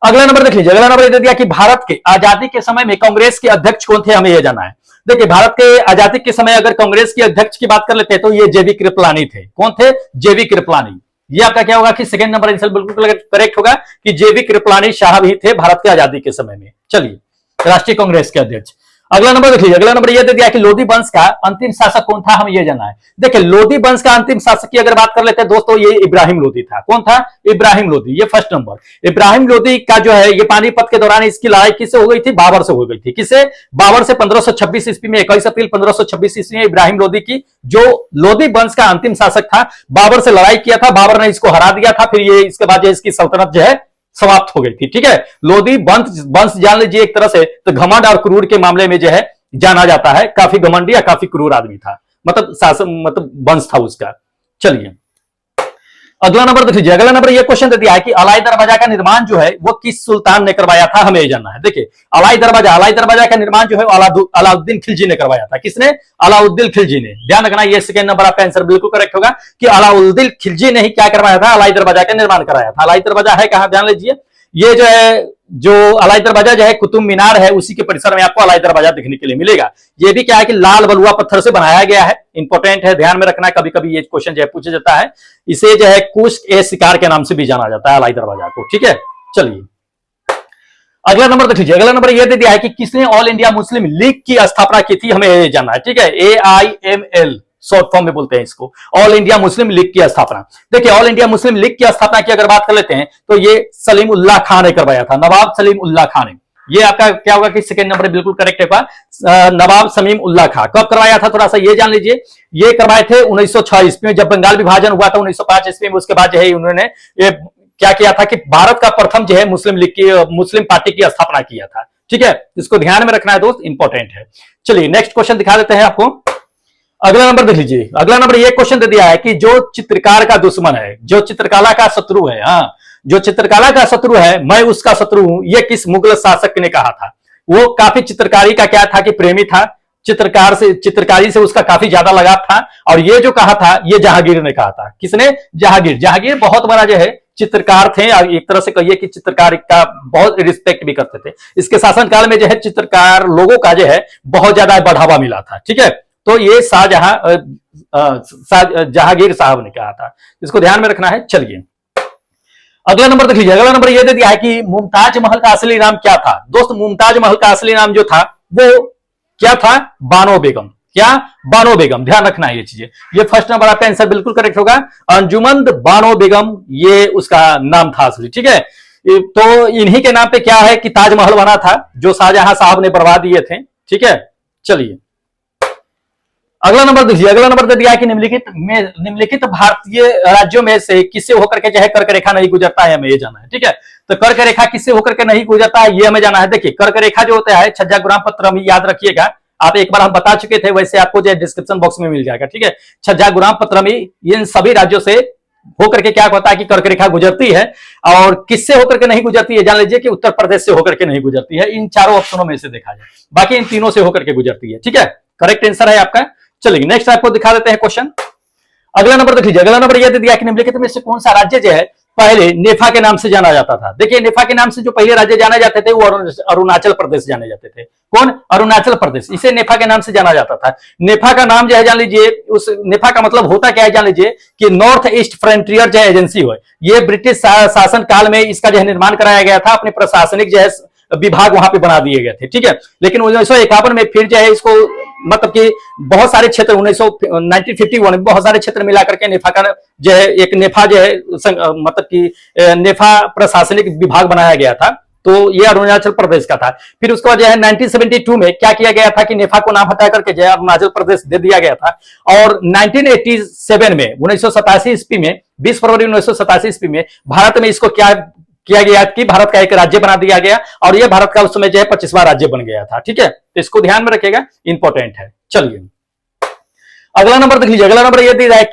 अगला नंबर देख लीजिए। अगला नंबर ये दे दिया कि भारत के आजादी के समय में कांग्रेस के अध्यक्ष कौन थे, हमें यह जाना है। देखिए भारत के आजादी के समय अगर कांग्रेस के अध्यक्ष की बात कर लेते हैं तो ये जेबी कृपलानी थे। कौन थे? जेबी कृपलानी। ये आपका क्या होगा कि सेकंड नंबर आंसर बिल्कुल करेक्ट होगा कि जेबी कृपलानी साहब ही थे भारत के आजादी के समय में। चलिए राष्ट्रीय कांग्रेस के अध्यक्ष। अगला नंबर देख लीजिए। अगला नंबर यह दे दिया कि लोधी वंश का अंतिम शासक कौन था, हमें यह जानना है। देखिए लोधी वंश का अंतिम शासक की अगर बात कर लेते हैं दोस्तों, ये इब्राहिम लोधी था। कौन था? इब्राहिम लोधी। ये फर्स्ट नंबर। इब्राहिम लोधी का जो है ये पानीपत के दौरान इसकी लड़ाई किससे हो गई थी? बाबर से हो गई थी। किसे? बाबर से 1526 ईस्वी में, 21 अप्रैल 1526 ईस्वी में इब्राहिम लोधी की, जो लोधी वंश का अंतिम शासक था, बाबर से लड़ाई किया था। बाबर ने इसको हरा दिया था। फिर ये इसके बाद इसकी सल्तनत जो है समाप्त हो गई थी। ठीक है, लोधी वंश जान लीजिए एक तरह से तो घमंड और क्रूर के मामले में जो है जाना जाता है। काफी घमंडी या काफी क्रूर आदमी था, मतलब शासन मतलब वंश था उसका। चलिए अगला नंबर देख लीजिए। अगला नंबर ये क्वेश्चन दे दिया है कि अलाई दरवाजा का निर्माण जो है वो किस सुल्तान ने करवाया था, हमें जानना है। देखिए अलाई दरवाजा का निर्माण जो है अलाउद्दीन खिलजी ने करवाया था। किसने? अलाउद्दीन खिलजी ने। ध्यान रखना ये सेकंड नंबर आपका आंसर बिल्कुल करेक्ट होगा कि अलाउद्दीन खिलजी ने ही क्या करवाया था? अलाई दरवाजा का निर्माण कराया था। अलाई दरवाजा है कहां, ध्यान लीजिए। ये जो है जो अलाई दरवाजा जो है कुतुब मीनार है उसी के परिसर में आपको अलाई दरवाजा देखने के लिए मिलेगा। ये भी क्या है कि लाल बलुआ पत्थर से बनाया गया है। इंपॉर्टेंट है, ध्यान में रखना। कभी कभी ये क्वेश्चन जो है पूछा जाता है। इसे जो है कुश ए शिकार के नाम से भी जाना जाता है अलाई दरवाजा को। ठीक है, चलिए अगला नंबर देख लीजिए। अगला नंबर यह दे दिया है कि किसने ऑल इंडिया मुस्लिम लीग की स्थापना की थी, हमें ये जानना है। ठीक है, AIML शॉर्ट फॉर्म में बोलते हैं इसको, ऑल इंडिया मुस्लिम लीग की स्थापना। देखिए ऑल इंडिया मुस्लिम लीग की स्थापना की अगर बात कर लेते हैं तो ये सलीम उल्लाह खान ने करवाया था, नवाब सलीम उल्लाह खान ने। ये आपका क्या होगा कि सेकंड नंबर बिल्कुल करेक्ट होगा, नवाब सलीम उल्लाह खान। कब करवाया था थोड़ा सा ये जान लीजिए। ये करवाए थे 1906 ईस्वी में, जब बंगाल विभाजन हुआ था 1905 ईस्वी में। उसके बाद जो है उन्होंने ये क्या किया था कि भारत का प्रथम जो है मुस्लिम लीग की, मुस्लिम पार्टी की स्थापना किया था। ठीक है, इसको ध्यान में रखना है दोस्त, इंपॉर्टेंट है। चलिए नेक्स्ट क्वेश्चन दिखा देते हैं आपको। अगला नंबर देख लीजिए। अगला नंबर ये क्वेश्चन दे दिया है कि जो चित्रकार का दुश्मन है, जो चित्रकला का शत्रु है, हाँ जो चित्रकला का शत्रु है मैं उसका शत्रु हूं, ये किस मुगल शासक ने कहा था? वो काफी चित्रकारी का क्या था कि प्रेमी था, चित्रकारी से उसका काफी ज्यादा लगाव था। और ये जो कहा था ये जहांगीर ने कहा था। किसने? जहांगीर बहुत बड़ा जो है चित्रकार थे और एक तरह से कहिए कि चित्रकार का बहुत रिस्पेक्ट भी करते थे। इसके शासनकाल में जो है चित्रकार लोगों का जो है बहुत ज्यादा बढ़ावा मिला था। ठीक है, तो ये जहांगीर साहब ने कहा था, इसको ध्यान में रखना है। चलिए अगला नंबर देख लीजिए। अगला नंबर यह दे दिया है कि मुमताज महल का असली नाम क्या था। दोस्त मुमताज महल का असली नाम जो था वो क्या था? बानो बेगम। क्या? बानो बेगम। ध्यान रखना है ये चीजें। ये फर्स्ट नंबर आपका आंसर बिल्कुल करेक्ट होगा, अंजुमन बानो बेगम ये उसका नाम था असली। ठीक है, तो इन्हीं के नाम पे क्या है कि ताजमहल बना था जो शाहजहां साहब ने बनवा दिए थे। ठीक है, चलिए अगला नंबर देखिए। अगला नंबर दे दिया है कि निम्नलिखित भारतीय राज्यों में से किससे होकर के चाहे कर्क रेखा नहीं गुजरता है, हमें ये जाना है। ठीक है, तो कर्क रेखा किससे होकर के नहीं गुजरता है ये हमें जाना है। देखिए कर्क रेखा जो होता है छज्जा गुराम पत्र में, याद रखिएगा आप, एक बार हम बता चुके थे, वैसे आपको जो डिस्क्रिप्शन बॉक्स में मिल जाएगा। ठीक है, छज्जा गुराम पत्र में इन सभी राज्यों से होकर के क्या होता है कि कर्क रेखा गुजरती है। और किससे होकर के नहीं गुजरती है जान लीजिए कि उत्तर प्रदेश से होकर के नहीं गुजरती है। इन चारों ऑप्शनों में से देखा जाए, बाकी इन तीनों से होकर के गुजरती है। ठीक है, करेक्ट आंसर है आपका। चलिए नेक्स्ट आपको दिखा देते हैं क्वेश्चन। अगला नंबर देख लीजिए। अगला नंबर यह दे दिया कि निम्नलिखित में से कौन सा राज्य जो है पहले नेफा के नाम से जाना जाता था। देखिए नेफा के नाम से जो पहले राज्य जाने जाते थे वो अरुणाचल प्रदेश जाने जाते थे। कौन? अरुणाचल प्रदेश। इसे नेफा के नाम से जाना जाता था। नेफा का नाम जो है जान लीजिए, उस नेफा का मतलब होता क्या है जान लीजिए कि नॉर्थ ईस्ट फ्रंटियर जो एजेंसी हो, ये ब्रिटिश शासन काल में इसका जो है निर्माण कराया गया था अपने प्रशासनिक जो है विभाग वहां पे बना दिए गए थे, ठीक है। लेकिन 1951 में फिर जो है इसको मतलब कि बहुत सारे क्षेत्र 1951 में बहुत सारे क्षेत्र मिला करके नेफा का जो है एक नेफा जो है मतलब कि नेफा प्रशासनिक विभाग बनाया गया था। तो ये अरुणाचल प्रदेश का था। फिर उसके बाद जो है 1972 में क्या किया गया था कि नेफा को नाम हटा करके जो है अरुणाचल प्रदेश दे दिया गया था। और 1987 में 1987 ईस्वी में 20 फरवरी 1987 ईस्वी में भारत में इसको क्या किया गया कि भारत का एक राज्य बना दिया गया और यह भारत का उस समय जो है 25वां राज्य बन गया था, ठीक है। तो इसको ध्यान में रखिएगा, इंपॉर्टेंट है। चलिए अगला नंबर देख लीजिए। अगला नंबर यह दिया है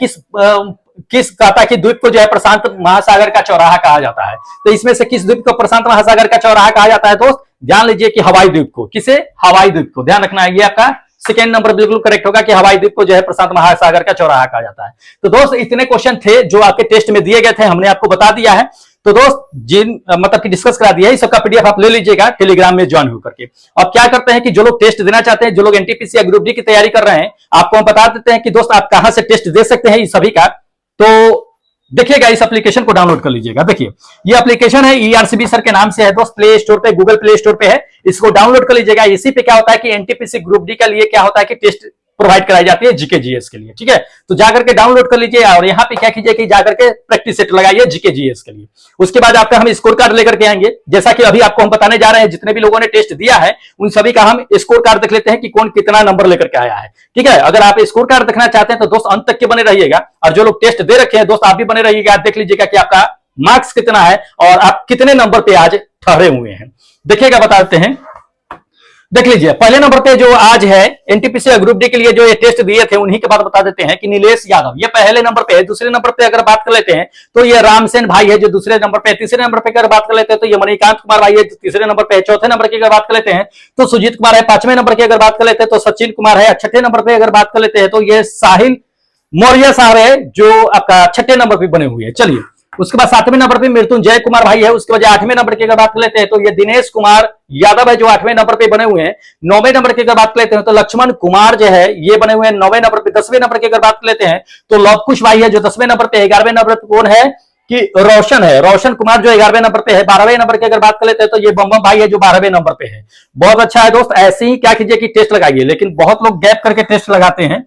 किस कहता कि द्वीप को जो है प्रशांत महासागर का चौराहा कहा जाता है। तो इसमें से किस द्वीप को प्रशांत महासागर का चौराहा कहा जाता है दोस्त? ध्यान लीजिए कि हवाई द्वीप को। किसे? हवाई द्वीप को। ध्यान रखना है, ये आपका सेकेंड नंबर बिल्कुल करेक्ट होगा कि हवाई द्वीप को जो है प्रशांत महासागर का चौराहा कहा जाता है। तो दोस्त इतने क्वेश्चन थे जो आपके टेस्ट में दिए गए थे, हमने आपको बता दिया है। तो दोस्त जिन मतलब कि डिस्कस करा दिया है, इस सबका पीडीएफ आप ले लीजिएगा टेलीग्राम में ज्वाइन होकर के। अब क्या करते हैं कि जो लोग टेस्ट देना चाहते हैं, जो लोग एनटीपीसी या ग्रुप डी की तैयारी कर रहे हैं, आपको हम बता देते हैं कि दोस्त आप कहां से टेस्ट दे सकते हैं इस सभी का। तो देखिएगा, इस एप्लीकेशन को डाउनलोड कर लीजिएगा। देखिए ये एप्लीकेशन है ईआरसीबी सर के नाम से है दोस्त, प्ले स्टोर पे, गूगल प्ले स्टोर पे है। इसको डाउनलोड कर लीजिएगा। इसी पे क्या होता है कि एनटीपीसी ग्रुप डी के लिए क्या होता है कि टेस्ट प्रोवाइड कराई जाती है जीके जीएस के लिए, ठीक है। तो जाकर के डाउनलोड कर लीजिए और यहाँ पे क्या कीजिए कि जाकर के प्रैक्टिस सेट लगाइए जीके जीएस के लिए। उसके बाद आपका हम स्कोर कार्ड लेकर के आएंगे, जैसा कि अभी आपको हम बताने जा रहे हैं। जितने भी लोगों ने टेस्ट दिया है उन सभी का हम स्कोर कार्ड देख लेते हैं कि कौन कितना नंबर लेकर के आया है, ठीक है। अगर आप स्कोर कार्ड देखना चाहते हैं तो दोस्त अंत तक के बने रहिएगा, और जो लोग टेस्ट दे रखे हैं दोस्त आप भी बने रहिएगा। देख लीजिएगा कि आपका मार्क्स कितना है और आप कितने नंबर पे आज ठहरे हुए हैं। देखिएगा, बता देते हैं। देख लीजिए पहले नंबर पे जो आज है एनटीपीसी ग्रुप डी के लिए जो ये टेस्ट दिए थे उन्हीं के बाद बता देते हैं कि नीलेश यादव ये पहले नंबर पे है। दूसरे नंबर पे अगर बात कर लेते हैं तो ये रामसेन भाई है जो दूसरे नंबर पे है। तीसरे नंबर पे अगर बात कर लेते हैं तो ये मणिकांत कुमार भाई है जो तीसरे नंबर पे है। चौथे नंबर की अगर बात कर लेते हैं तो सुजीत कुमार है। पांचवें नंबर की अगर बात कर लेते हैं तो सचिन कुमार है। छठे नंबर पे अगर बात कर लेते हैं तो ये साहिल मौर्य साहब है जो आपका छठे नंबर पे बने हुए हैं। चलिए उसके बाद सातवें नंबर पे मृत्युंजय कुमार भाई है। उसके बाद आठवें नंबर की अगर बात कर लेते हैं तो ये दिनेश कुमार यादव है जो आठवें नंबर पे बने हुए हैं। नौवें नंबर की अगर बात कर लेते हैं तो लक्ष्मण कुमार जो है ये बने हुए हैं नौवें नंबर पे। 10वें नंबर की अगर बात कर लेते हैं तो लवकुश भाई है जो 10वें नंबर पे। 11वें नंबर पे कौन है कि रोशन है, रोशन कुमार जो 11वें नंबर पे है। 12वें नंबर की अगर बात कर लेते हैं तो ये बम भाई है जो 12वें नंबर पे है। बहुत अच्छा है दोस्त, ऐसे ही क्या कीजिए कि टेस्ट लगाइए, लेकिन बहुत लोग गैप करके टेस्ट लगाते हैं।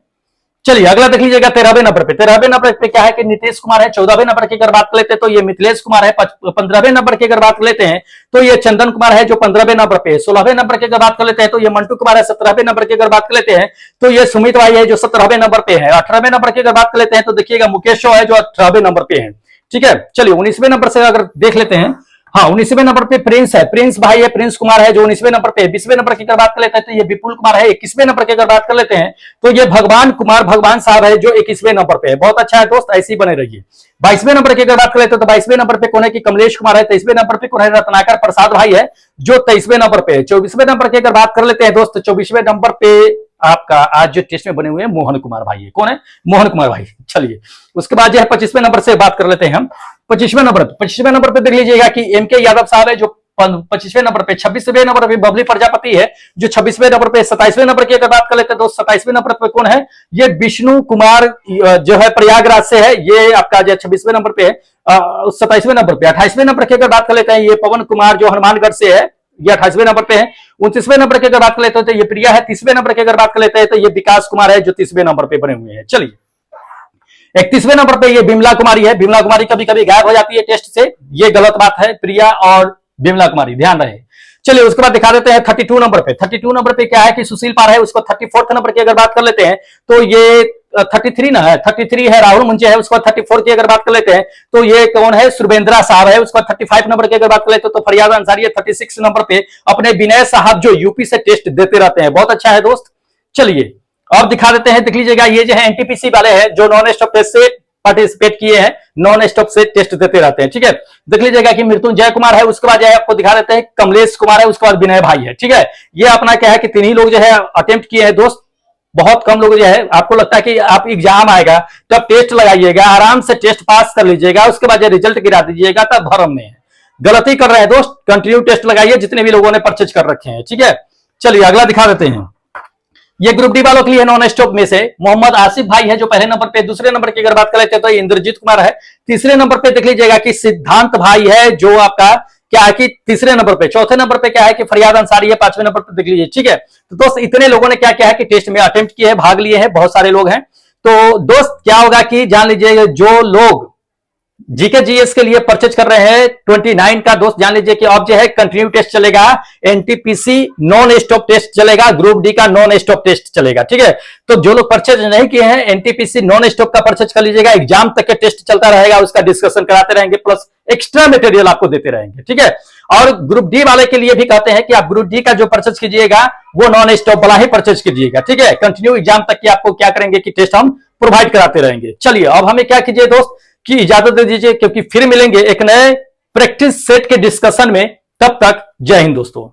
चलिए अगला देख लीजिएगा 13वें नंबर पे। 13वें नंबर पे क्या है कि नीतीश कुमार है। 14वें नंबर की अगर बात कर लेते हैं तो ये मिथिलेश कुमार है। 15वें नंबर की अगर बात कर लेते हैं तो ये चंदन कुमार है जो 15वें नंबर पे है। 16वें नंबर की अगर बात कर लेते हैं तो ये मंटू कुमार है। 17वें नंबर की अगर बात कर लेते हैं तो ये सुमित भाई है जो 17वें नंबर पे है। 18वें नंबर की अगर बात कर लेते हैं तो देखिएगा मुकेश है जो 18वें नंबर पे है, ठीक है। चलिए 19वें नंबर से अगर देख लेते हैं, हाँ 19वें नंबर पे प्रिंस है, प्रिंस भाई है, प्रिंस कुमार है जो 19वें नंबर पे है। 20वें नंबर की अगर बात कर लेते हैं तो ये विपुल कुमार है। 21वें नंबर की अगर बात कर लेते हैं तो ये भगवान कुमार भगवान साहब है जो 21वें नंबर पे है। बहुत अच्छा है दोस्त, ऐसे ही बने रहिए। 22वें नंबर की अगर बात कर लेते हैं तो 22वें नंबर पे कौन है कि कमलेश कुमार है। 23वें नंबर पे कौन है रत्नाकर प्रसाद भाई है जो 23वें नंबर पे है। 24वें नंबर की अगर बात कर लेते हैं दोस्त, 24वें नंबर पे आपका आज जो टेस्ट में बने हुए हैं मोहन कुमार भाई है। कौन है? मोहन कुमार भाई। चलिए उसके बाद जो है 25वें नंबर से बात कर लेते हैं हम। 25वें नंबर पे देख लीजिएगा कि एमके यादव साहब है जो 25वें नंबर पे। 26वें नंबर पे बबली प्रजापति है जो 26वें नंबर पे। 27वें नंबर की अगर बात कर लेते हैं तो 27वें नंबर पे कौन है? ये विष्णु कुमार जो है प्रयागराज से है, ये आपका जो 26वें नंबर पे है। 27वें नंबर पे। 28वें नंबर की अगर बात कर लेते हैं ये पवन कुमार जो हनुमानगढ़ से है, ये 28वें नंबर पे है। 29वें नंबर की अगर बात कर लेते हैं तो ये प्रिया है। 30वें नंबर की अगर बात कर लेते हैं तो ये विकास कुमार है जो 30वें नंबर पे बने हुए हैं। चलिए 31वें नंबर पे ये बिमला कुमारी है। बिमला कुमारी कभी कभी गायब हो जाती है टेस्ट से, ये गलत बात है। प्रिया और बिमला कुमारी, ध्यान रहे। चलिए उसके बाद दिखा देते हैं 32 नंबर पे। 32 नंबर पे क्या है कि सुशील पार है। उसको 34 नंबर की अगर बात कर लेते हैं तो ये 33 ना है, 33 है राहुल मुंजे है। उसके बाद 34 की अगर बात कर लेते हैं तो ये कौन है? सुरवेंद्रा साहब है। उसके बाद 35 नंबर की अगर बात कर लेते हैं तो फरियाद अंसारी है। 36 नंबर पे अपने विनय साहब जो यूपी से टेस्ट देते रहते हैं। बहुत अच्छा है दोस्त। चलिए अब दिखा देते हैं, देख लीजिएगा ये जो है एनटीपीसी वाले हैं जो नॉन स्टॉप टेस्ट से पार्टिसिपेट किए हैं, नॉन स्टॉप से टेस्ट देते रहते हैं, ठीक है। देख लीजिएगा कि मृत्युंजय कुमार है। उसके बाद जो है आपको दिखा देते हैं कमलेश कुमार है। उसके बाद विनय भाई है, ठीक है। ये अपना क्या है कि 3 ही लोग जो है अटेम्प्ट किए हैं दोस्त। बहुत कम लोग जो है, आपको लगता है कि आप एग्जाम आएगा तब टेस्ट लगाइएगा, आराम से टेस्ट पास कर लीजिएगा, उसके बाद रिजल्ट गिरा दीजिएगा, तब भरम में है। गलती कर रहे हैं दोस्त, कंटिन्यू टेस्ट लगाइए जितने भी लोगों ने परचेज कर रखे हैं, ठीक है। चलिए अगला दिखा देते हैं। ये ग्रुप डी वालों के लिए नॉन स्टॉप में से मोहम्मद आसिफ भाई है जो पहले नंबर पे। दूसरे नंबर की अगर बात कर लेते हैं तो इंद्रजीत कुमार है। तीसरे नंबर पे देख लीजिएगा कि सिद्धांत भाई है जो आपका क्या है कि तीसरे नंबर पे, चौथे नंबर पे क्या है कि फरियाद अंसारी है, पांचवें नंबर पे देख लीजिए, ठीक है। तो दोस्त इतने लोगों ने क्या क्या है कि टेस्ट में अटेम्प्ट किए हैं, भाग लिए हैं, बहुत सारे लोग हैं। तो दोस्त क्या होगा कि जान लीजिए, जो लोग जीके जीएस के लिए परचेज कर रहे हैं 29 का, दोस्त जान लीजिए कि अब जो है कंटिन्यू टेस्ट चलेगा, एनटीपीसी नॉन स्टॉप टेस्ट चलेगा, ग्रुप डी का नॉन स्टॉप टेस्ट चलेगा, ठीक है। तो जो लोग परचेज नहीं किए हैं, एनटीपीसी नॉन स्टॉप का परचेज कर लीजिएगा, एग्जाम तक के टेस्ट चलता रहेगा, उसका डिस्कशन कराते रहेंगे, प्लस एक्स्ट्रा मटेरियल आपको देते रहेंगे, ठीक है। और ग्रुप डी वाले के लिए भी कहते हैं कि आप ग्रुप डी का जो परचेज कीजिएगा वो नॉन स्टॉप वाला ही परचेज कीजिएगा, ठीक है। कंटिन्यू एग्जाम तक की आपको क्या करेंगे कि टेस्ट हम प्रोवाइड कराते रहेंगे। चलिए अब हमें क्या कीजिए दोस्त की इजाजत दे दीजिए, क्योंकि फिर मिलेंगे एक नए प्रैक्टिस सेट के डिस्कशन में। तब तक जय हिंद दोस्तों।